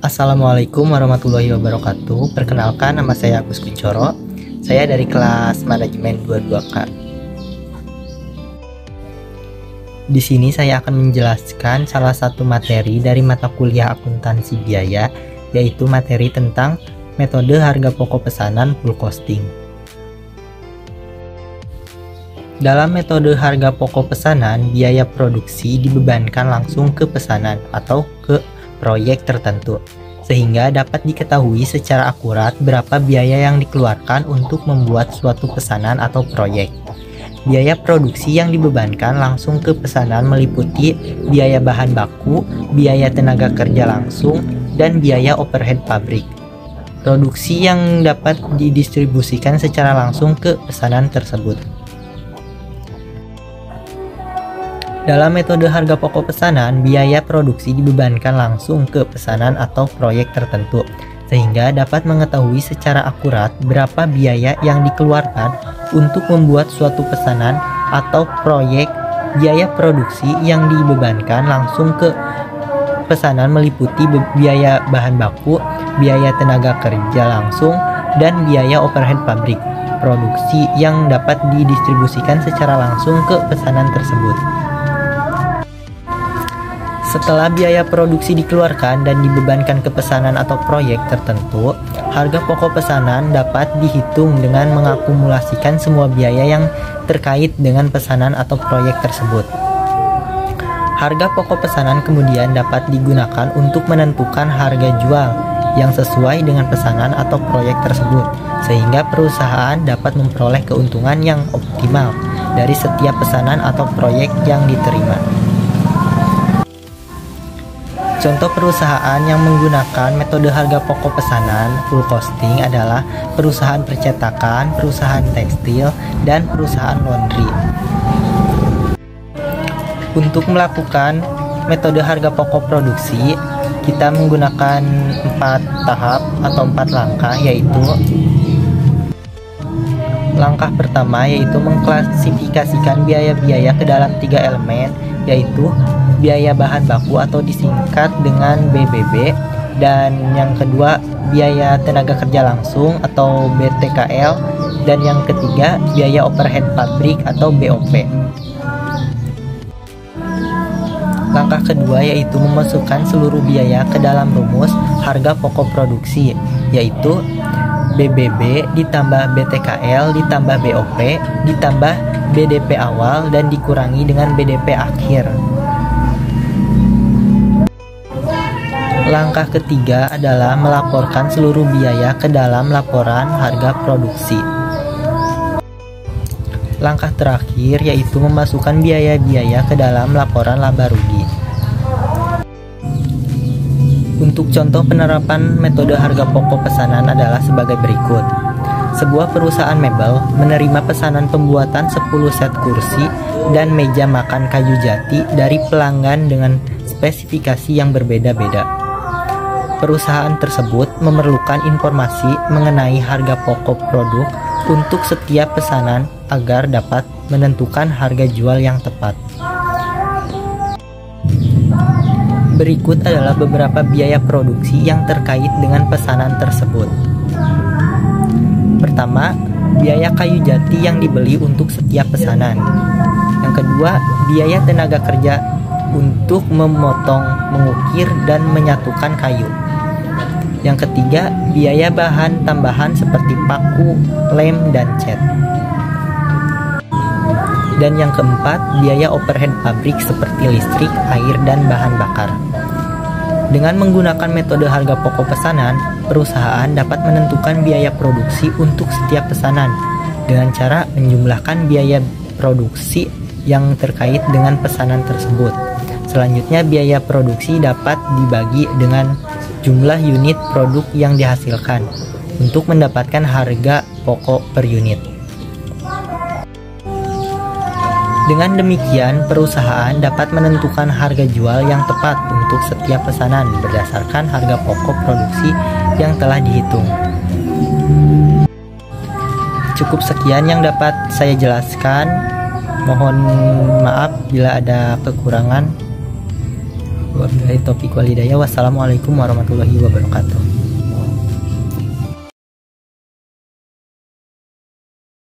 Assalamualaikum warahmatullahi wabarakatuh. Perkenalkan, nama saya Agus Kuncoro. Saya dari kelas manajemen 22K. Di sini saya akan menjelaskan salah satu materi dari mata kuliah akuntansi biaya, yaitu materi tentang metode harga pokok pesanan full costing. Dalam metode harga pokok pesanan, biaya produksi dibebankan langsung ke pesanan atau ke proyek tertentu, sehingga dapat diketahui secara akurat berapa biaya yang dikeluarkan untuk membuat suatu pesanan atau proyek. Biaya produksi yang dibebankan langsung ke pesanan meliputi biaya bahan baku, biaya tenaga kerja langsung, dan biaya overhead pabrik. Produksi yang dapat didistribusikan secara langsung ke pesanan tersebut. Dalam metode harga pokok pesanan, biaya produksi dibebankan langsung ke pesanan atau proyek tertentu, sehingga dapat mengetahui secara akurat berapa biaya yang dikeluarkan untuk membuat suatu pesanan atau proyek. Biaya produksi yang dibebankan langsung ke pesanan meliputi biaya bahan baku, biaya tenaga kerja langsung, dan biaya overhead pabrik. Produksi yang dapat didistribusikan secara langsung ke pesanan tersebut. Setelah biaya produksi dikeluarkan dan dibebankan ke pesanan atau proyek tertentu, harga pokok pesanan dapat dihitung dengan mengakumulasikan semua biaya yang terkait dengan pesanan atau proyek tersebut. Harga pokok pesanan kemudian dapat digunakan untuk menentukan harga jual yang sesuai dengan pesanan atau proyek tersebut, sehingga perusahaan dapat memperoleh keuntungan yang optimal dari setiap pesanan atau proyek yang diterima. Contoh perusahaan yang menggunakan metode harga pokok pesanan full costing adalah perusahaan percetakan, perusahaan tekstil, dan perusahaan laundry. Untuk melakukan metode harga pokok produksi, kita menggunakan 4 tahap atau 4 langkah, yaitu langkah pertama yaitu mengklasifikasikan biaya-biaya ke dalam 3 elemen, yaitu biaya bahan baku atau disingkat dengan BBB, dan yang kedua biaya tenaga kerja langsung atau BTKL, dan yang ketiga biaya overhead pabrik atau BOP. Langkah kedua yaitu memasukkan seluruh biaya ke dalam rumus harga pokok produksi, yaitu BBB ditambah BTKL ditambah BOP ditambah BDP awal dan dikurangi dengan BDP akhir. Langkah ketiga adalah melaporkan seluruh biaya ke dalam laporan harga produksi. Langkah terakhir yaitu memasukkan biaya-biaya ke dalam laporan laba rugi. Untuk contoh penerapan metode harga pokok pesanan adalah sebagai berikut. Sebuah perusahaan mebel menerima pesanan pembuatan 10 set kursi dan meja makan kayu jati dari pelanggan dengan spesifikasi yang berbeda-beda. Perusahaan tersebut memerlukan informasi mengenai harga pokok produk untuk setiap pesanan agar dapat menentukan harga jual yang tepat. Berikut adalah beberapa biaya produksi yang terkait dengan pesanan tersebut. Pertama, biaya kayu jati yang dibeli untuk setiap pesanan. Yang kedua, biaya tenaga kerja untuk memotong, mengukir, dan menyatukan kayu. Yang ketiga, biaya bahan tambahan seperti paku, lem, dan cat. Dan yang keempat, biaya overhead pabrik seperti listrik, air, dan bahan bakar. Dengan menggunakan metode harga pokok pesanan, perusahaan dapat menentukan biaya produksi untuk setiap pesanan dengan cara menjumlahkan biaya produksi yang terkait dengan pesanan tersebut. Selanjutnya, biaya produksi dapat dibagi dengan jumlah unit produk yang dihasilkan untuk mendapatkan harga pokok per unit. Dengan demikian, perusahaan dapat menentukan harga jual yang tepat untuk setiap pesanan berdasarkan harga pokok produksi yang telah dihitung. Cukup sekian yang dapat saya jelaskan. Mohon maaf bila ada kekurangan. Wabillahi taufiq wal hidayah. Wassalamualaikum warahmatullahi wabarakatuh.